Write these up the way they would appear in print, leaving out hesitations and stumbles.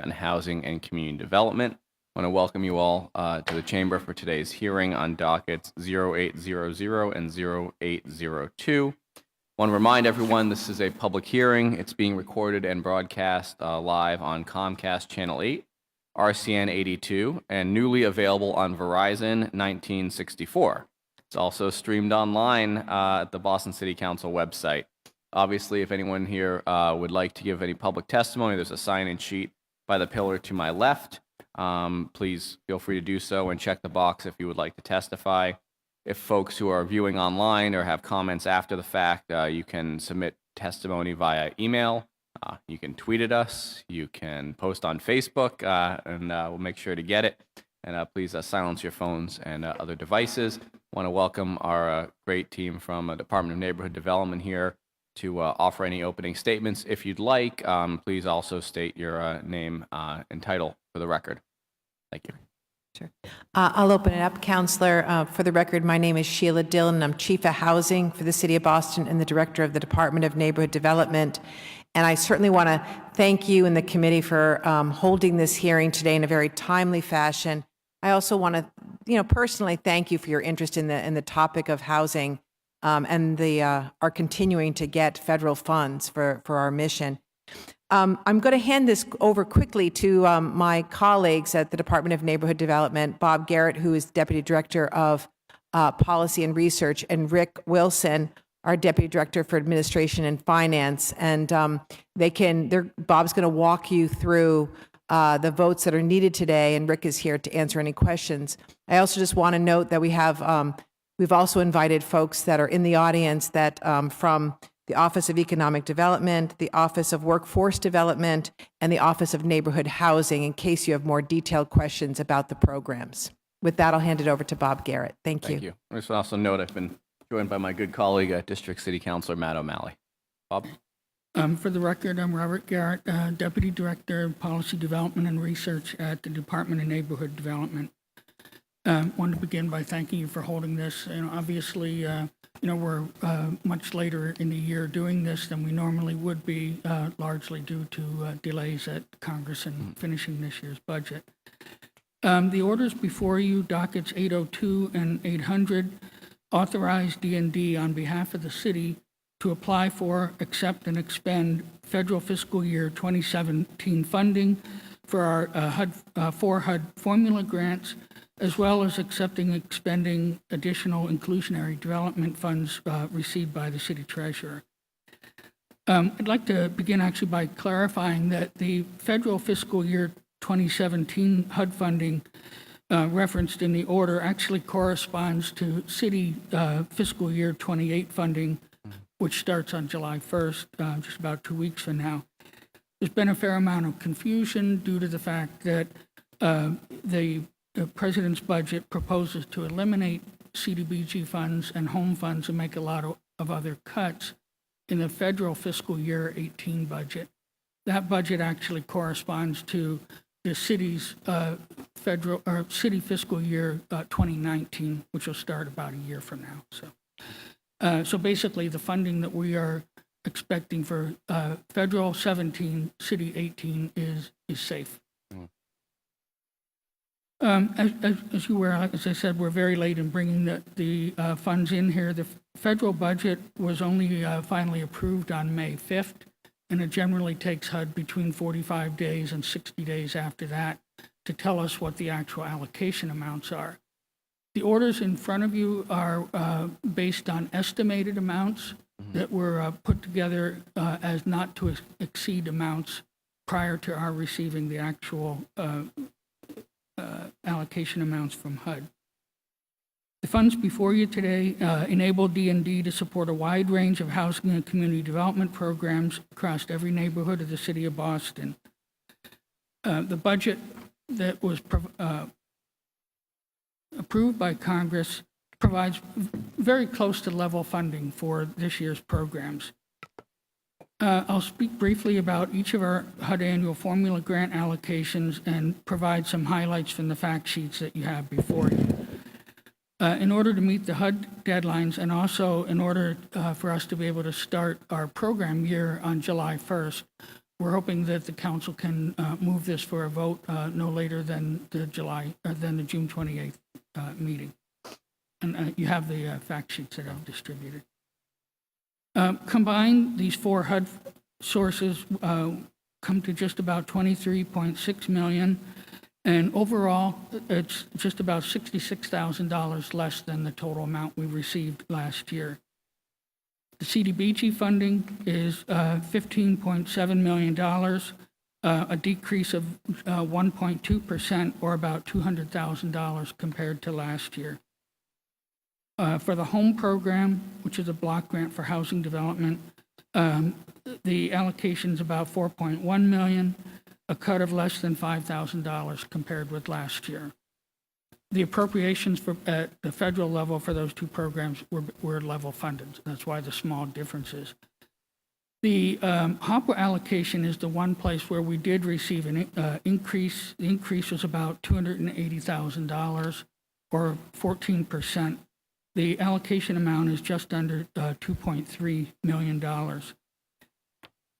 on Housing and Community Development. I want to welcome you all to the chamber for today's hearing on dockets 0800 and 0802. I want to remind everyone this is a public hearing. It's being recorded and broadcast live on Comcast Channel 8, RCN 82, and newly available on Verizon 1964. It's also streamed online at the Boston City Council website. Obviously, if anyone here would like to give any public testimony, there's a sign-in sheet by the pillar to my left. Please feel free to do so and check the box if you would like to testify. If folks who are viewing online or have comments after the fact, you can submit testimony via email. You can tweet at us. You can post on Facebook, and we'll make sure to get it. And please silence your phones and other devices. I want to welcome our great team from Department of Neighborhood Development here to offer any opening statements. If you'd like, please also state your name and title for the record. Thank you. Sure. I'll open it up, Counselor. For the record, my name is Sheila Dillon. I'm Chief of Housing for the City of Boston and the Director of the Department of Neighborhood Development. And I certainly want to thank you and the committee for holding this hearing today in a very timely fashion. I also want to, personally thank you for your interest in the topic of housing and are continuing to get federal funds for our mission. I'm going to hand this over quickly to my colleagues at the Department of Neighborhood Development, Bob Garrett, who is Deputy Director of Policy and Research, and Rick Wilson, our Deputy Director for Administration and Finance. And Bob's going to walk you through the votes that are needed today, and Rick is here to answer any questions. I also just want to note that we've also invited folks that are in the audience that from the Office of Economic Development, the Office of Workforce Development, and the Office of Neighborhood Housing, in case you have more detailed questions about the programs. With that, I'll hand it over to Bob Garrett. Thank you. Thank you. I just also note I've been joined by my good colleague, District City Councilor Matt O'Malley. Bob? For the record, I'm Robert Garrett, Deputy Director of Policy Development and Research at the Department of Neighborhood Development. Wanted to begin by thanking you for holding this. Obviously, we're much later in the year doing this than we normally would be, largely due to delays at Congress in finishing this year's budget. The orders before you, dockets 802 and 800, authorize D&D on behalf of the city to apply for, accept, and expend federal fiscal year 2017 funding for our four HUD formula grants, as well as accepting and expending additional inclusionary development funds received by the city treasurer. I'd like to begin actually by clarifying that the federal fiscal year 2017 HUD funding referenced in the order actually corresponds to city fiscal year 28 funding, which starts on July 1st, just about 2 weeks from now. There's been a fair amount of confusion due to the fact that the President's budget proposes to eliminate CDBG funds and home funds and make a lot of other cuts in the federal fiscal year 18 budget. That budget actually corresponds to the city's city fiscal year 2019, which will start about a year from now. So basically, the funding that we are expecting for federal 17, city 18 is safe. As you were, as I said, we're very late in bringing the funds in here. The federal budget was only finally approved on May 5th, and it generally takes HUD between 45 days and 60 days after that to tell us what the actual allocation amounts are. The orders in front of you are based on estimated amounts that were put together as not to exceed amounts prior to our receiving the actual allocation amounts from HUD. The funds before you today enable D&D to support a wide range of housing and community development programs across every neighborhood of the city of Boston. The budget that was approved by Congress provides very close to level funding for this year's programs. I'll speak briefly about each of our HUD annual formula grant allocations and provide some highlights from the fact sheets that you have before you. In order to meet the HUD deadlines and also in order for us to be able to start our program year on July 1st, we're hoping that the council can move this for a vote no later than the June 28th meeting. And you have the fact sheets that I've distributed. Combined, these four HUD sources come to just about $23.6 million, and overall, it's just about $66,000 less than the total amount we received last year. The CDBG funding is $15.7 million, a decrease of 1.2%, or about $200,000 compared to last year. For the home program, which is a block grant for housing development, the allocation is about $4.1 million, a cut of less than $5,000 compared with last year. The appropriations at the federal level for those two programs were level funded. That's why the small differences. The HOPWA allocation is the one place where we did receive an increase. The increase was about $280,000, or 14%. The allocation amount is just under $2.3 million.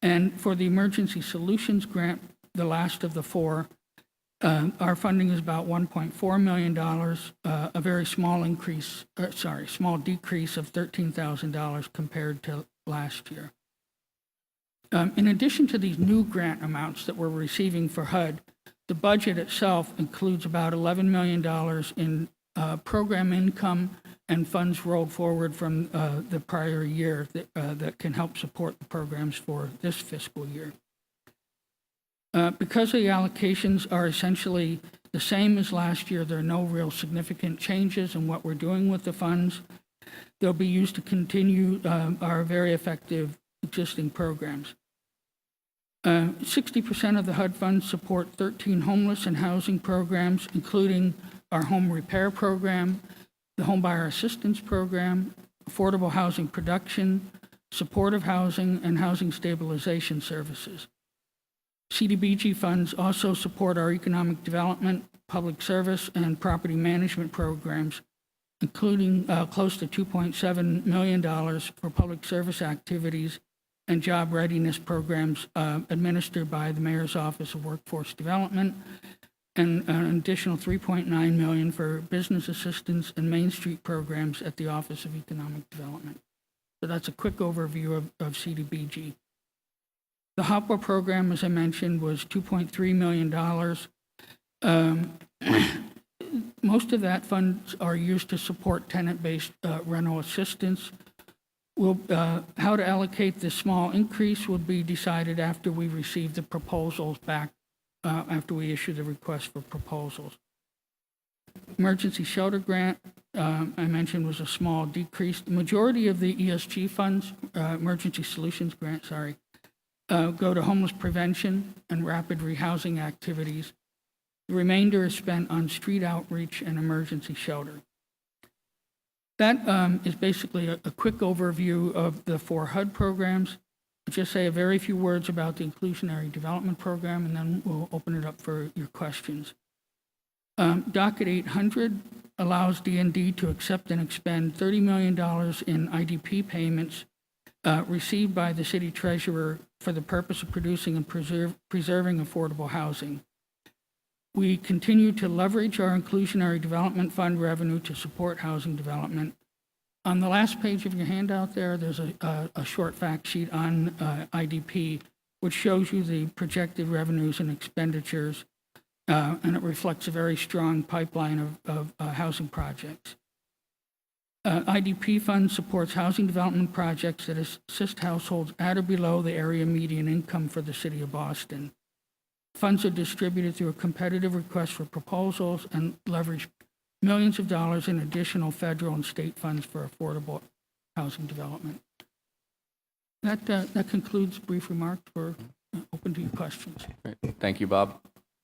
And for the Emergency Solutions Grant, the last of the four, our funding is about $1.4 million, a very small increase, small decrease of $13,000 compared to last year. In addition to these new grant amounts that we're receiving for HUD, the budget itself includes about $11 million in program income and funds rolled forward from the prior year that can help support the programs for this fiscal year. Because the allocations are essentially the same as last year, there are no real significant changes in what we're doing with the funds. They'll be used to continue our very effective existing programs. 60% of the HUD funds support 13 homeless and housing programs, including our home repair program, the home buyer assistance program, affordable housing production, supportive housing, and housing stabilization services. CDBG funds also support our economic development, public service, and property management programs, including close to $2.7 million for public service activities and job readiness programs administered by the Mayor's Office of Workforce Development, and an additional $3.9 million for business assistance and Main Street programs at the Office of Economic Development. So that's a quick overview of CDBG. The HOPWA program, as I mentioned, was $2.3 million. Most of that funds are used to support tenant-based rental assistance. How to allocate this small increase would be decided after we receive the proposals back, after we issue the request for proposals. Emergency shelter grant, I mentioned, was a small decrease. The majority of the ESG funds, emergency solutions grant, go to homeless prevention and rapid rehousing activities. The remainder is spent on street outreach and emergency shelter. That is basically a quick overview of the four HUD programs. I'll just say a very few words about the inclusionary development program, and then we'll open it up for your questions. Docket 800 allows D&D to accept and expend $30 million in IDP payments received by the city treasurer for the purpose of producing and preserving affordable housing. We continue to leverage our inclusionary development fund revenue to support housing development. On the last page of your handout there's a short fact sheet on IDP, which shows you the projected revenues and expenditures, and it reflects a very strong pipeline of housing projects. IDP fund supports housing development projects that assist households at or below the area median income for the city of Boston. Funds are distributed through a competitive request for proposals and leverage millions of dollars in additional federal and state funds for affordable housing development. That concludes brief remarks. We're open to your questions. Great. Thank you, Bob.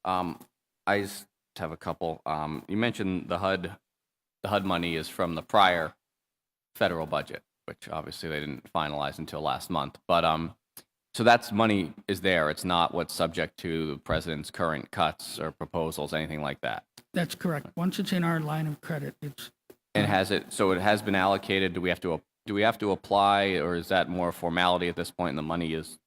I just have a couple. You mentioned the HUD money is from the prior federal budget, which obviously they didn't finalize until last month. But so that's money is there. It's not what's subject to the president's current cuts or proposals, anything like that. That's correct. Once it's in our line of credit, it's. And so it has been allocated. Do we have to apply, or is that more formality at this point and the money is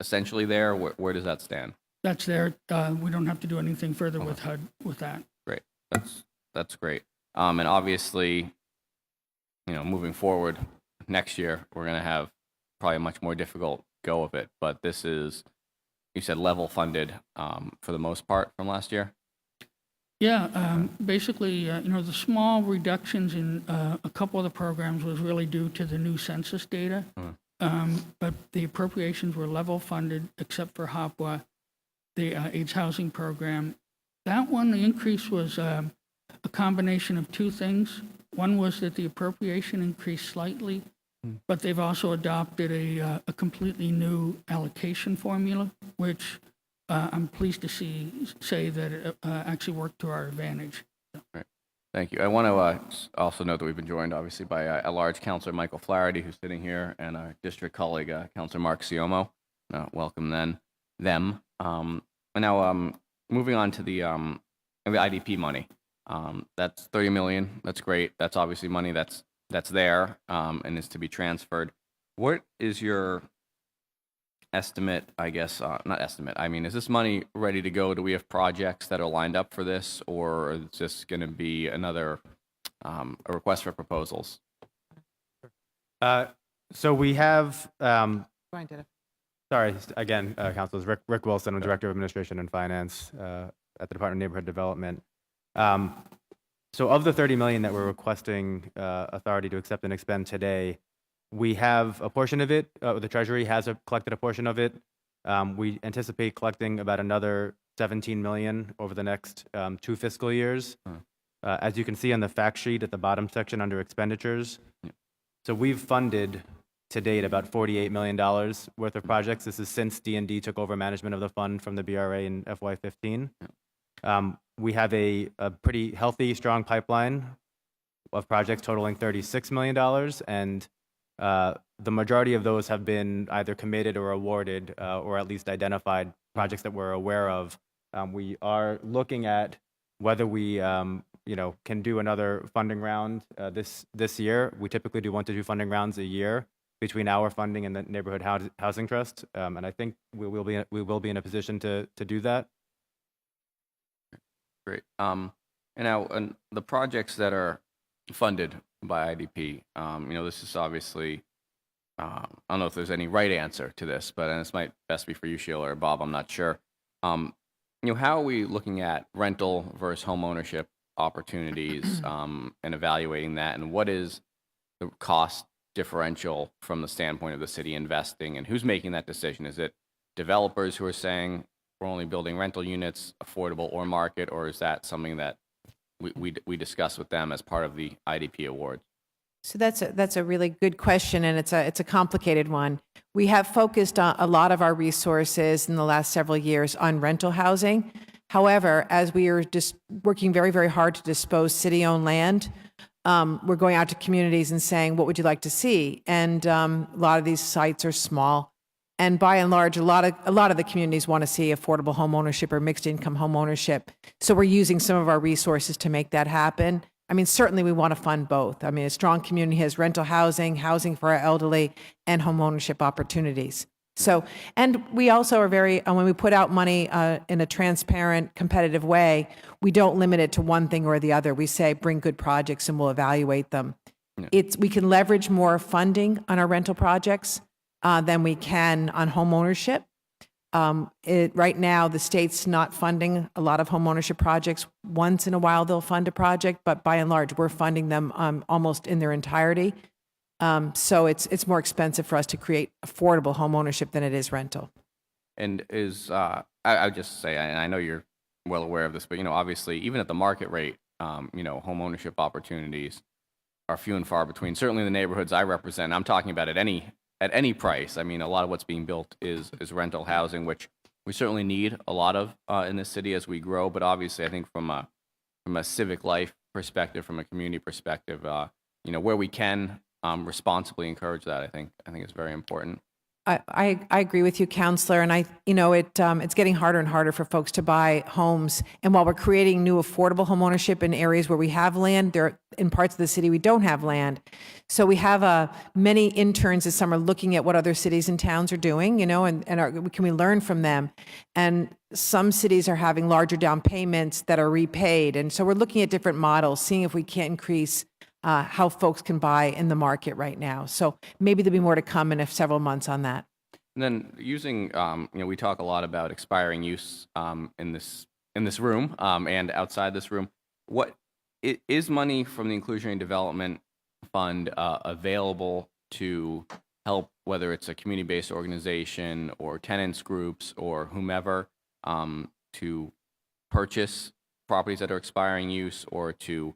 essentially there? Where does that stand? That's there. We don't have to do anything further with HUD with that. Great. That's great. And obviously, moving forward next year, we're going to have probably a much more difficult go of it. But this is, you said, level funded for the most part from last year? Yeah, basically, the small reductions in a couple of the programs was really due to the new census data. But the appropriations were level funded except for HOPWA, the AIDS housing program. That one, the increase was a combination of two things. One was that the appropriation increased slightly, but they've also adopted a completely new allocation formula, which I'm pleased to say that it actually worked to our advantage. Right. Thank you. I want to also note that we've been joined, obviously, by at-large Councilor Michael Flaherty, who's sitting here, and our district colleague, Councilor Mark Siomo. Welcome them. And now, moving on to the IDP money. That's $30 million. That's great. That's obviously money that's there and is to be transferred. What is your estimate, I guess, not estimate, I mean, is this money ready to go? Do we have projects that are lined up for this, or is this going to be another a request for proposals? So we have, Fine, Dennis. sorry, again, Councilors, Rick Wilson, I'm Director of Administration and Finance at the Department of Neighborhood Development. So of the $30 million that we're requesting authority to accept and expend today, we have a portion of it, the Treasury has collected a portion of it. We anticipate collecting about another $17 million over the next 2 fiscal years. As you can see on the fact sheet at the bottom section under expenditures. So we've funded to date about $48 million worth of projects. This is since D&D took over management of the fund from the BRA in FY15. We have a pretty healthy, strong pipeline of projects totaling $36 million, and the majority of those have been either committed or awarded, or at least identified projects that we're aware of. We are looking at whether we, can do another funding round this year. We typically do 1 to 2 funding rounds a year between our funding and the Neighborhood Housing Trust, and I think we will be in a position to do that. Great. And now, the projects that are funded by IDP, this is obviously, I don't know if there's any right answer to this, but this might best be for you, Sheila, or Bob, I'm not sure. How are we looking at rental versus home ownership opportunities and evaluating that, and what is the cost differential from the standpoint of the city investing, and who's making that decision? Is it developers who are saying we're only building rental units, affordable or market, or is that something that we discuss with them as part of the IDP awards? So that's a really good question, and it's a complicated one. We have focused on a lot of our resources in the last several years on rental housing. However, as we are just working very, very hard to dispose city-owned land, we're going out to communities and saying, what would you like to see? And a lot of these sites are small. And by and large, a lot of the communities want to see affordable home ownership or mixed income home ownership. So we're using some of our resources to make that happen. I mean, certainly we want to fund both. I mean, a strong community has rental housing, housing for our elderly, and home ownership opportunities. So, and we also are very, when we put out money in a transparent, competitive way, we don't limit it to one thing or the other. We say, bring good projects and we'll evaluate them. Yeah. We can leverage more funding on our rental projects than we can on home ownership. Right now, the state's not funding a lot of home ownership projects. Once in a while, they'll fund a project, but by and large, we're funding them almost in their entirety. So it's more expensive for us to create affordable home ownership than it is rental. And I would just say, and I know you're well aware of this, but obviously, even at the market rate, home ownership opportunities are few and far between. Certainly, in the neighborhoods I represent, I'm talking about at any price. I mean, a lot of what's being built is rental housing, which we certainly need a lot of in this city as we grow. But obviously, I think from a civic life perspective, from a community perspective, where we can responsibly encourage that, I think is very important. I agree with you, Counselor, and it's getting harder and harder for folks to buy homes. And while we're creating new affordable home ownership in areas where we have land, there in parts of the city we don't have land. So we have many interns this summer looking at what other cities and towns are doing, can we learn from them? And some cities are having larger down payments that are repaid, and so we're looking at different models, seeing if we can't increase how folks can buy in the market right now. So maybe there'll be more to come in several months on that. And then using, we talk a lot about expiring use in this room and outside this room. Is money from the Inclusionary Development Fund available to help, whether it's a community-based organization or tenants groups or whomever, to purchase properties that are expiring use, or to,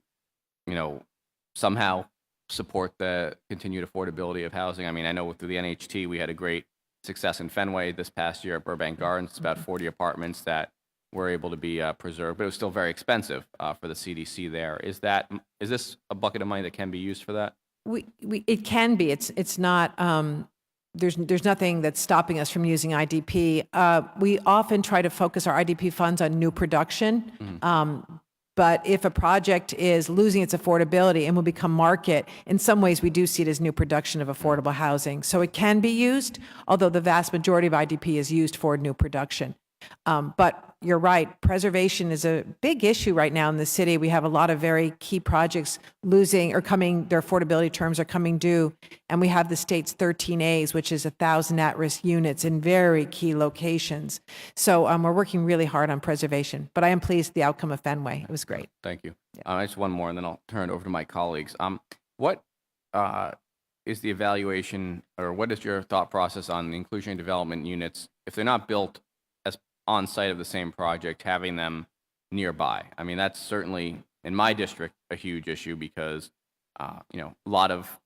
somehow support the continued affordability of housing? I mean, I know through the NHT, we had a great success in Fenway this past year at Burbank Gardens. It's about 40 apartments that were able to be preserved, but it was still very expensive for the CDC there. Is this a bucket of money that can be used for that? It can be. It's not. There's nothing that's stopping us from using IDP. We often try to focus our IDP funds on new production. But if a project is losing its affordability and will become market, in some ways we do see it as new production of affordable housing. So it can be used, although the vast majority of IDP is used for new production. But you're right, preservation is a big issue right now in the city. We have a lot of very key projects losing or coming, their affordability terms are coming due. And we have the state's 13As, which is 1,000 at-risk units in very key locations. So we're working really hard on preservation. But I am pleased with the outcome of Fenway. It was great. Thank you. Just one more, and then I'll turn it over to my colleagues. What is the evaluation, or what is your thought process on the inclusionary development units, if they're not built as on site of the same project, having them nearby? I mean, that's certainly in my district a huge issue because a lot of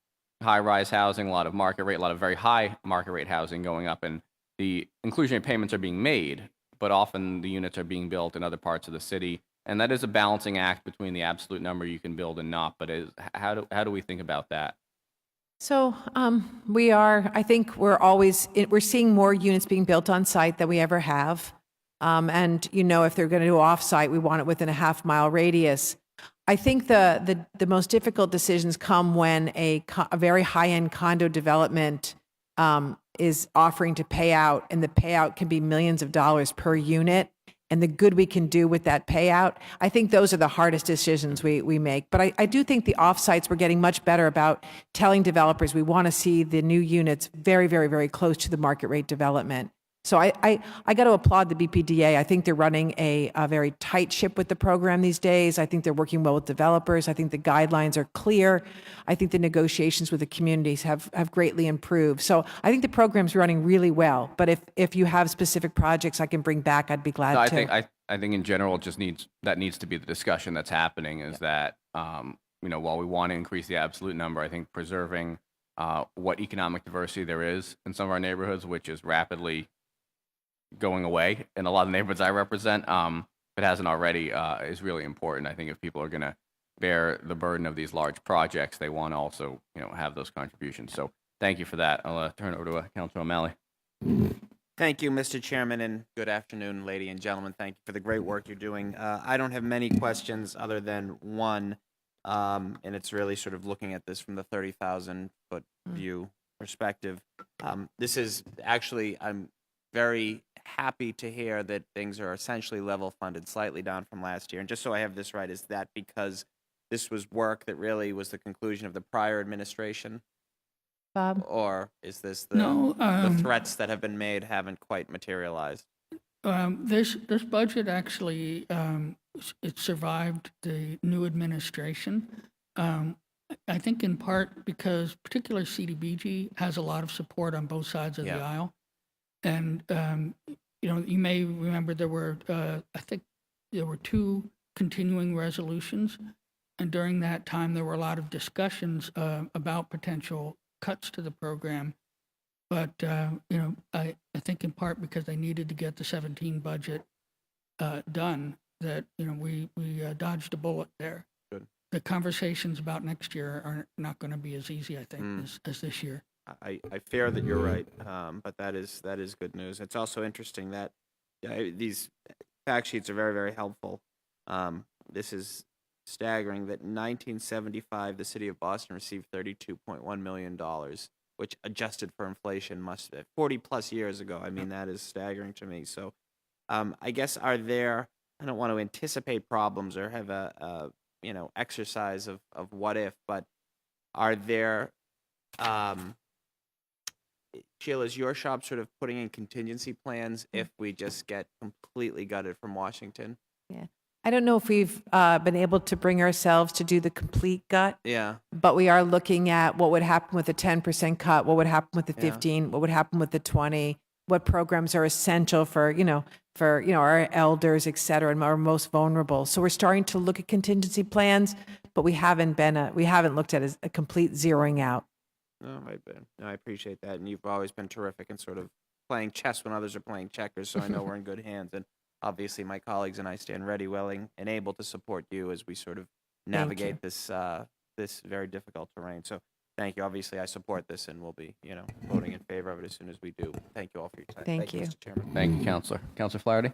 high-rise housing, a lot of market rate, a lot of very high market rate housing going up, and the inclusionary payments are being made, but often the units are being built in other parts of the city. And that is a balancing act between the absolute number you can build and not. But how do we think about that? So I think we're seeing more units being built on site than we ever have. And, if they're going to do off-site, we want it within a half-mile radius. I think the most difficult decisions come when a very high-end condo development is offering to pay out, and the payout can be millions of dollars per unit, and the good we can do with that payout. I think those are the hardest decisions we make. But I do think the off-sites, we're getting much better about telling developers we want to see the new units very, very, very close to the market rate development. So I got to applaud the BPDA. I think they're running a very tight ship with the program these days. I think they're working well with developers. I think the guidelines are clear. I think the negotiations with the communities have greatly improved. So I think the program's running really well. But if you have specific projects I can bring back, I'd be glad to. I think in general it just needs to be the discussion that's happening, is that while we want to increase the absolute number, I think preserving what economic diversity there is in some of our neighborhoods, which is rapidly going away in a lot of neighborhoods I represent, if it hasn't already, is really important. I think if people are going to bear the burden of these large projects, they want to also have those contributions. So thank you for that. I'll turn it over to Councilor O'Malley. Thank you, Mr. Chairman, and good afternoon, ladies and gentlemen. Thank you for the great work you're doing. I don't have many questions other than one, and it's really sort of looking at this from the 30,000-foot view perspective. This is actually, I'm very happy to hear that things are essentially level funded, slightly down from last year. And just so I have this right, is that because this was work that really was the conclusion of the prior administration? Bob? Or is this No, the threats that have been made haven't quite materialized? This budget actually, it survived the new administration. I think in part because particular CDBG has a lot of support on both sides of the aisle. And, you may remember there were, I think there were 2 continuing resolutions. And during that time, there were a lot of discussions about potential cuts to the program. But, I think in part because they needed to get the 17 budget done, that, we dodged a bullet there. Good. The conversations about next year are not going to be as easy, I think, as this year. I fear that you're right, but that is good news. It's also interesting that these fact sheets are very, very helpful. This is staggering that in 1975, the city of Boston received $32.1 million, which adjusted for inflation must have 40 plus years ago. I mean, that is staggering to me. So I guess I don't want to anticipate problems or have a exercise of what if, but are there, Sheila, is your shop sort of putting in contingency plans if we just get completely gutted from Washington? Yeah. I don't know if we've been able to bring ourselves to do the complete gut, Yeah. but we are looking at what would happen with a 10% cut, what would happen with the 15, what would happen with the 20, what programs are essential for our elders, et cetera, and our most vulnerable. So we're starting to look at contingency plans, but we haven't looked at a complete zeroing out. No, I appreciate that, and you've always been terrific in sort of playing chess when others are playing checkers. So I know we're in good hands, and obviously my colleagues and I stand ready, willing, and able to support you as we sort of navigate this very difficult terrain. So thank you. Obviously, I support this, and we'll be voting in favor of it as soon as we do. Thank you all for your time. Thank you. Mr. Chairman. Thank you, Counselor. Counselor Flaherty?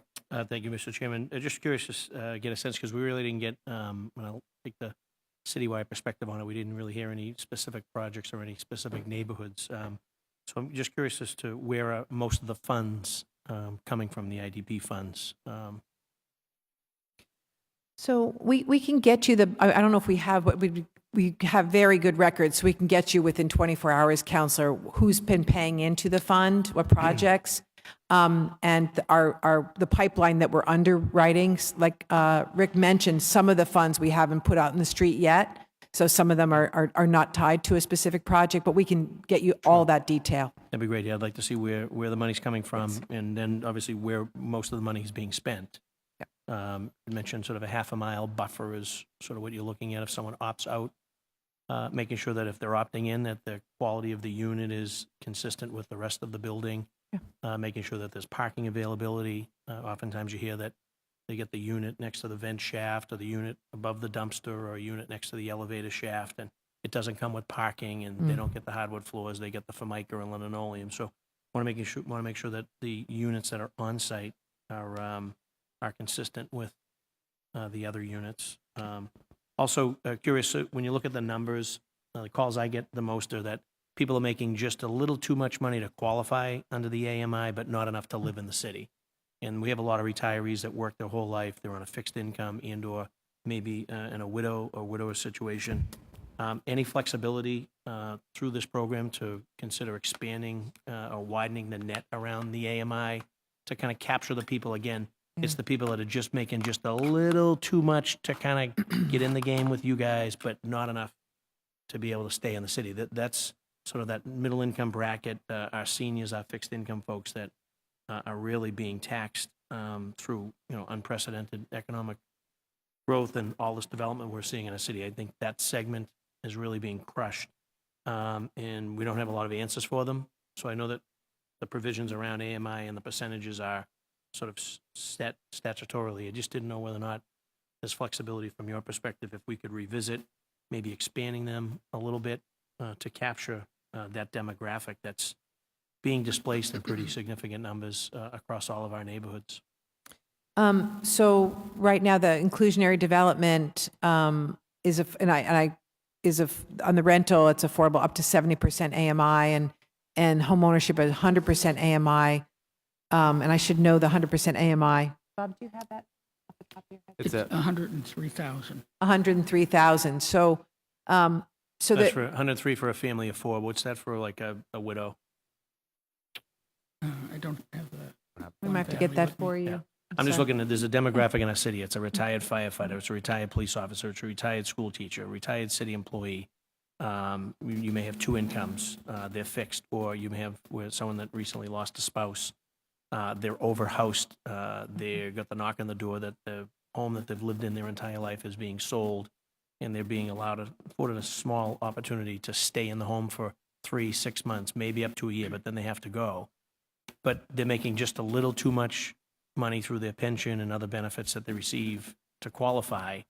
Thank you, Mr. Chairman. Just curious to get a sense, because we really didn't get, when I take the citywide perspective on it, we didn't really hear any specific projects or any specific neighborhoods. So I'm just curious as to where are most of the funds coming from, the IDP funds. So we can get you I don't know if we have, but we have very good records, so we can get you within 24 hours, Counselor, who's been paying into the fund, what projects, and the pipeline that we're underwriting. Like Rick mentioned, some of the funds we haven't put out in the street yet, so some of them are not tied to a specific project, but we can get you all that detail. That'd be great. Yeah, I'd like to see where the money's coming from, and then obviously where most of the money is being spent. You mentioned sort of a half a mile buffer is sort of what you're looking at if someone opts out, making sure that if they're opting in, that the quality of the unit is consistent with the rest of the building, making sure that there's parking availability. Oftentimes you hear that they get the unit next to the vent shaft or the unit above the dumpster or a unit next to the elevator shaft, and it doesn't come with parking, and they don't get the hardwood floors, they get the Formica and linoleum. So want to make sure that the units that are on site are consistent with the other units. Also curious, when you look at the numbers, the calls I get the most are that people are making just a little too much money to qualify under the AMI, but not enough to live in the city. And we have a lot of retirees that work their whole life. They're on a fixed income and or maybe in a widow or widower situation. Any flexibility through this program to consider expanding or widening the net around the AMI to kind of capture the people again? It's the people that are just making just a little too much to kind of get in the game with you guys, but not enough to be able to stay in the city. That's sort of that middle income bracket, our seniors, our fixed income folks that are really being taxed through unprecedented economic growth and all this development we're seeing in a city. I think that segment is really being crushed, and we don't have a lot of answers for them. So I know that the provisions around AMI and the percentages are sort of set statutorily. I just didn't know whether or not there's flexibility from your perspective if we could revisit maybe expanding them a little bit to capture that demographic that's being displaced in pretty significant numbers across all of our neighborhoods. So right now, the inclusionary development on the rental, it's affordable up to 70% AMI, and homeownership at 100% AMI. And I should know the 100% AMI. Bob, do you have that off the top of your head? It's 103,000. 103,000. So That's that for 103 for a family of four. What's that for like a widow? I don't have that. we might have to get that for you. Yeah. I'm just looking at, there's a demographic in our city. It's a retired firefighter, it's a retired police officer, it's a retired school teacher, a retired city employee. You may have two incomes, they're fixed, or you may have someone that recently lost a spouse. They're overhoused. They've got the knock on the door that the home that they've lived in their entire life is being sold, and they're being afforded a small opportunity to stay in the home for 3-6 months, maybe up to a year, but then they have to go. But they're making just a little too much money through their pension and other benefits that they receive to qualify,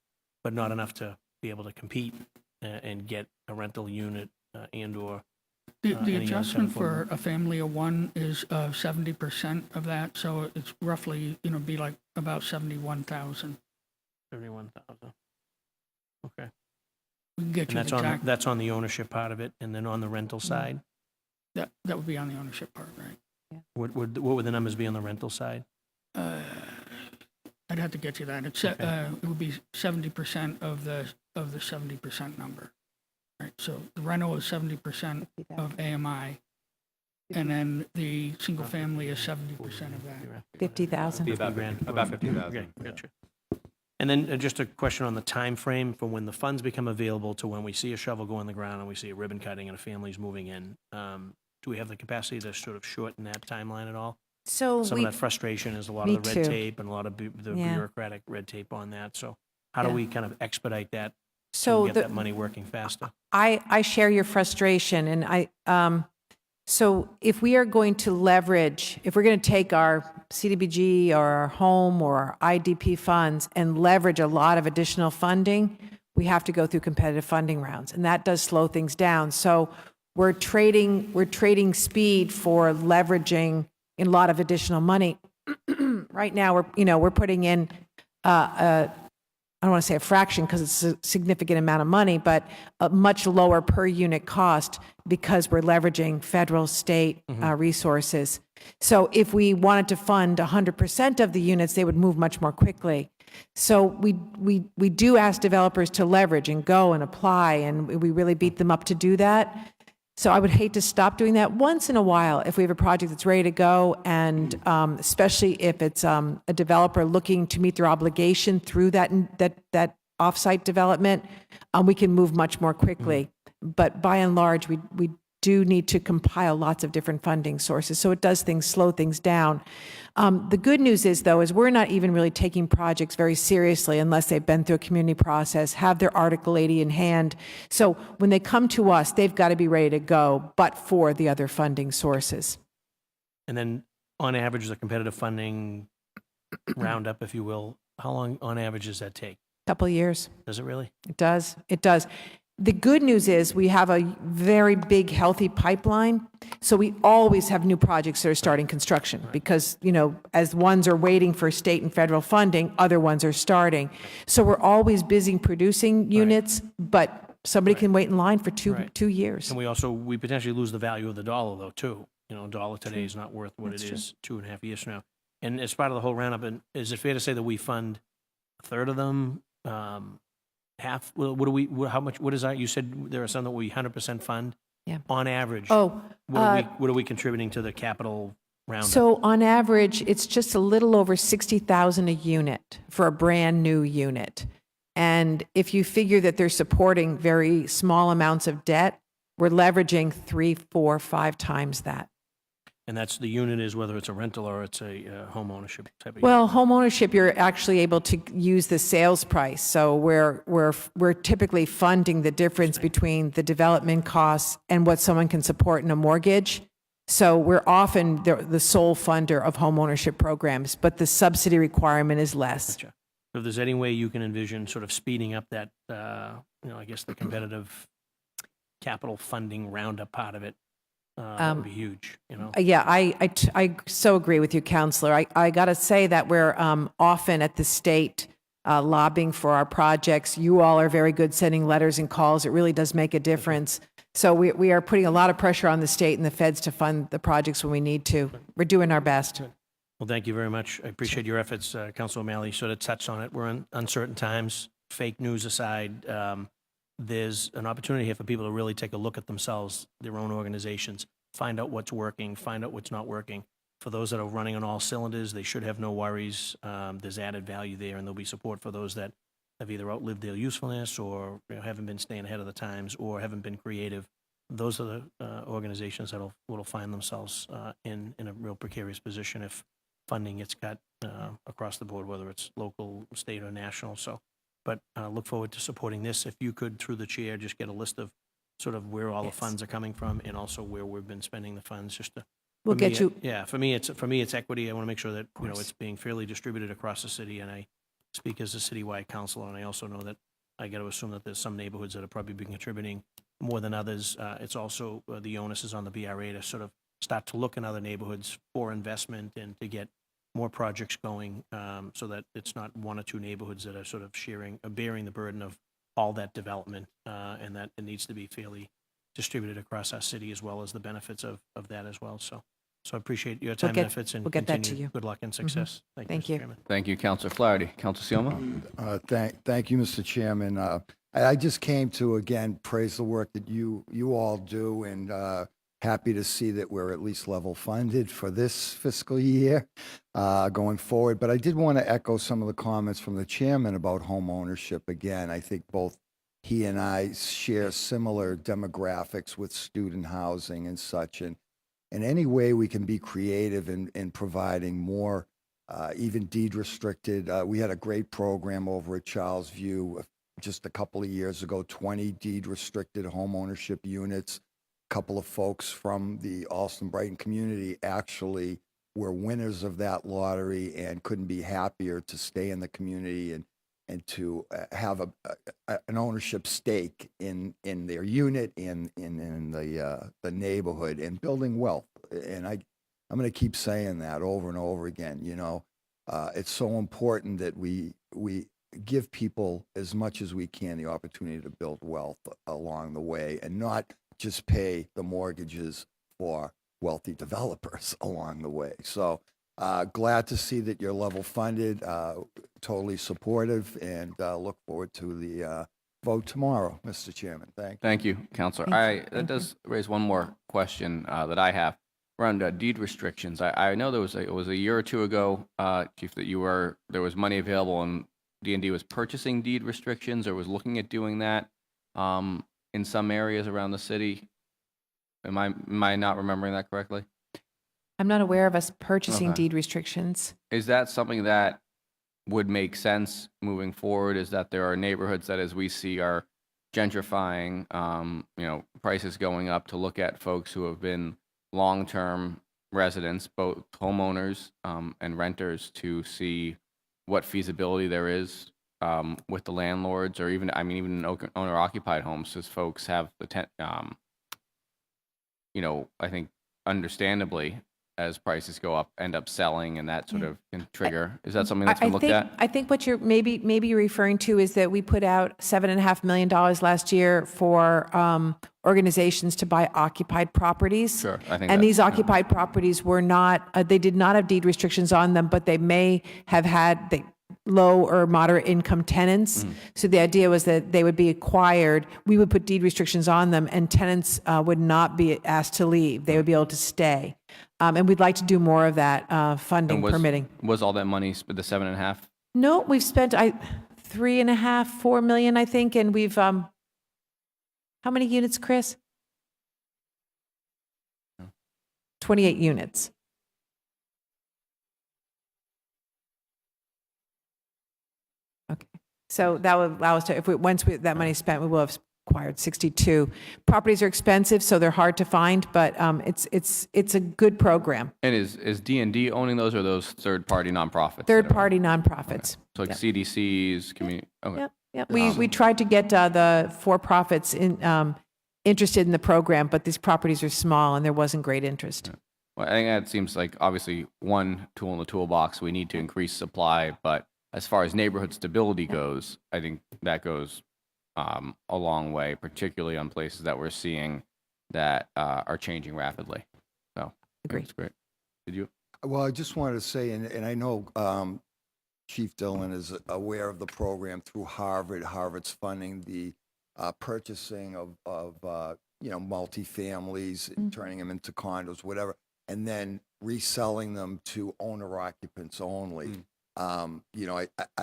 but not enough to be able to compete and get a rental unit and or The any adjustment unaffordable. for a family of one is 70% of that, so it's roughly, be like about 71,000. 31,000. Okay. We can get And you that's the on, exact, that's on the ownership part of it, and then on the rental side, that would be on the ownership part, right? what would the numbers be on the rental side? I'd have to get you that. It would be 70% of the 70% number, right? So the rental is 70% of AMI, and then the single family is 70% of that. 50,000. Be about grand. about 50,000. Okay, gotcha. And then just a question on the time frame for when the funds become available to when we see a shovel go in the ground and we see a ribbon cutting and a family's moving in. Do we have the capacity to sort of shorten that timeline at all? So Some we, of that frustration is a lot Me of the red too. tape and a lot of the Yeah. bureaucratic red tape on that. So how do Yeah. we kind of expedite that to so get the, that money working faster? I share your frustration, and so if we are going to leverage, if we're going to take our CDBG or our home or our IDP funds and leverage a lot of additional funding, we have to go through competitive funding rounds, and that does slow things down. So we're trading speed for leveraging a lot of additional money. Right now, we're putting in I don't want to say a fraction because it's a significant amount of money, but a much lower per unit cost because we're leveraging federal, state resources. So if we wanted to fund 100% of the units, they would move much more quickly. So we do ask developers to leverage and go and apply, and we really beat them up to do that. So I would hate to stop doing that. Once in a while, if we have a project that's ready to go, and especially if it's a developer looking to meet their obligation through that offsite development, we can move much more quickly. But by and large, we do need to compile lots of different funding sources. So it does slow things down. The good news is, though, is we're not even really taking projects very seriously unless they've been through a community process, have their Article 80 in hand. So when they come to us, they've got to be ready to go, but for the other funding sources. And then on average, the competitive funding roundup, if you will, how long on average does that take? Couple of years. Does it really? It does. It does. The good news is we have a very big, healthy pipeline. So we always have new projects that are starting construction because, as ones are waiting for state and federal funding, other ones are starting. So we're always busy producing units, but somebody can wait in line for two years. And we potentially lose the value of the dollar, though, too. A dollar today is not worth what it is 2.5 years from now. And as part of the whole roundup, is it fair to say that we fund a third of them? Half? What is that? You said there are some that we 100% fund? Yeah. On average, Oh, what are we contributing to the capital roundup? so on average, it's just a little over 60,000 a unit for a brand new unit. And if you figure that they're supporting very small amounts of debt, we're leveraging 3, 4, 5 times that. And that's the unit is whether it's a rental or it's a home ownership type of unit. Well, home ownership, you're actually able to use the sales price. So we're typically funding the difference between the development costs and what someone can support in a mortgage. So we're often the sole funder of home ownership programs, but the subsidy requirement is less. Gotcha. So if there's any way you can envision sort of speeding up that, I guess the competitive capital funding roundup part of it, that would be huge, Yeah, I so agree with you, Counselor. I got to say that we're often at the state lobbying for our projects. You all are very good sending letters and calls. It really does make a difference. So we are putting a lot of pressure on the state and the feds to fund the projects when we need to. We're doing our best. Well, thank you very much. I appreciate your efforts. Councilor O'Malley sort of touched on it. We're in uncertain times. Fake news aside, there's an opportunity here for people to really take a look at themselves, their own organizations, find out what's working, find out what's not working. For those that are running on all cylinders, they should have no worries. There's added value there, and there'll be support for those that have either outlived their usefulness or haven't been staying ahead of the times or haven't been creative. Those are the organizations that'll find themselves in a real precarious position if funding gets cut across the board, whether it's local, state, or national. So, but look forward to supporting this. If you could, through the chair, just get a list of sort of where all the funds are coming from and also where we've been spending the funds, just to. We'll get you. Yeah, for me, it's equity. I want to make sure that it's being fairly distributed across the city, and I speak as a citywide councilor, and I also know that I got to assume that there's some neighborhoods that have probably been contributing more than others. It's also the onus is on the BRA to sort of start to look in other neighborhoods for investment and to get more projects going, so that it's not one or two neighborhoods that are sort of bearing the burden of all that development, and that it needs to be fairly distributed across our city, as well as the benefits of that as well. So I appreciate your time and efforts, and we'll get that to continued you. good luck and success. Thank Thank you. you, Mr. Chairman. Thank you, Councilor Flaherty. Councilor Seoma? Thank you, Mr. Chairman. I just came to, again, praise the work that you all do, and happy to see that we're at least level funded for this fiscal year going forward. But I did want to echo some of the comments from the chairman about home ownership. Again, I think both he and I share similar demographics with student housing and such. And in any way we can be creative in providing more, even deed restricted. We had a great program over at Charles View just a couple of years ago, 20 deed restricted home ownership units. A couple of folks from the Alston Brighton community actually were winners of that lottery and couldn't be happier to stay in the community and to have an ownership stake in their unit, in the neighborhood, and building wealth. And I'm going to keep saying that over and over again. You know, it's so important that we give people as much as we can the opportunity to build wealth along the way, and not just pay the mortgages for wealthy developers along the way. So glad to see that you're level funded, totally supportive, and look forward to the vote tomorrow, Mr. Chairman. Thank you, Councilor. That does raise one more question that I have around deed restrictions. I know it was a year or two ago, Chief, that there was money available and D&D was purchasing deed restrictions or was looking at doing that in some areas around the city. Am I not remembering that correctly? I'm not aware of us purchasing Okay. deed restrictions. Is that something that would make sense moving forward? Is that there are neighborhoods that, as we see, are gentrifying, prices going up, to look at folks who have been long-term residents, both homeowners and renters, to see what feasibility there is with the landlords, or even in owner-occupied homes, as folks have the I think understandably, as prices go up, end up selling, and that sort of can trigger. Is that something that's been looked at? I think what you're maybe you're referring to is that we put out $7.5 million last year for organizations to buy occupied properties. Sure, I think And that- these occupied properties were not, they did not have deed restrictions on them, but they may have had the low or moderate income tenants. So the idea was that they would be acquired, we would put deed restrictions on them, and tenants would not be asked to leave. They would be able to stay. And we'd like to do more of that, funding And permitting. Was all that money, the 7.5? No, we've spent $3.5, $4 million, I think, and we've, how many units, Chris? 28 units. Okay, so that would allow us to, once that money's spent, we will have acquired 62. Properties are expensive, so they're hard to find, but it's a good program. And is D&D owning those, or those third-party nonprofits? that are- Third-party nonprofits. So like Yep. CDCs, community. Okay. Yep, yep. We tried to get the for-profits interested in the program, but these properties are small and there wasn't great interest. Well, I think that seems like obviously one tool in the toolbox. We need to increase supply, but as far as neighborhood stability goes, I think that goes a long way, particularly on places that we're seeing that are changing rapidly. So I think Agreed. it's great. Did you? Well, I just wanted to say, and I know Chief Dillon is aware of the program through Harvard. Harvard's funding the purchasing of multifamilies, and turning them into condos, whatever, and then reselling them to owner occupants only. I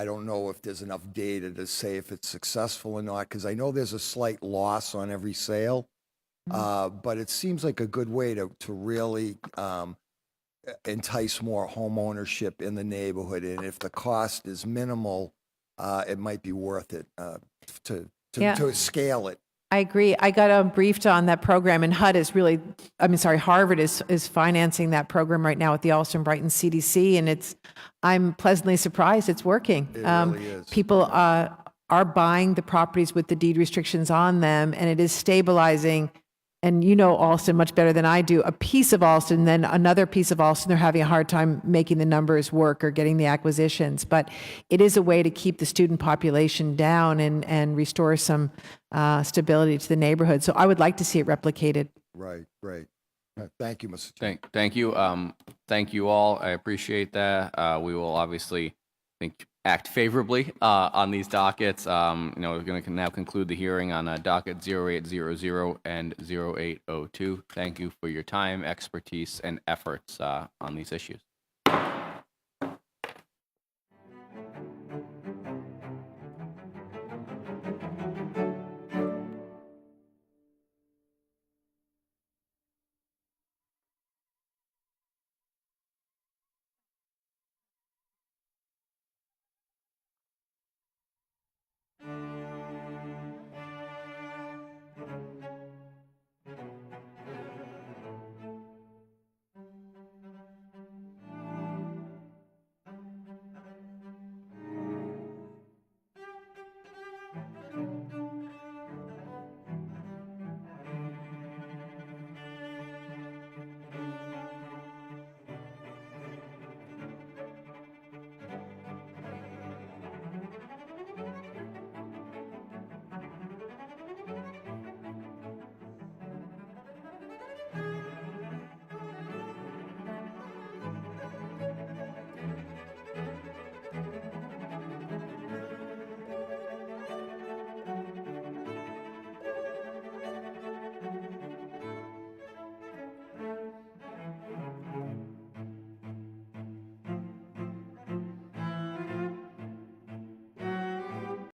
don't know if there's enough data to say if it's successful or not, because I know there's a slight loss on every sale, but it seems like a good way to really entice more home ownership in the neighborhood. And if the cost is minimal, it might be worth it to scale it. I agree. I got briefed on that program, and Harvard is financing that program right now with the Alston Brighton CDC, and I'm pleasantly surprised it's working. It really is. People are buying the properties with the deed restrictions on them, and it is stabilizing. And you know Alston much better than I do, a piece of Alston, then another piece of Alston, they're having a hard time making the numbers work or getting the acquisitions. But it is a way to keep the student population down and restore some stability to the neighborhood. So I would like to see it replicated. Right, great. Thank you, Mr. Chairman. Thank you. Thank you all. I appreciate that. We will obviously act favorably on these dockets. We're going to now conclude the hearing on docket 0800 and 0802. Thank you for your time, expertise, and efforts on these issues.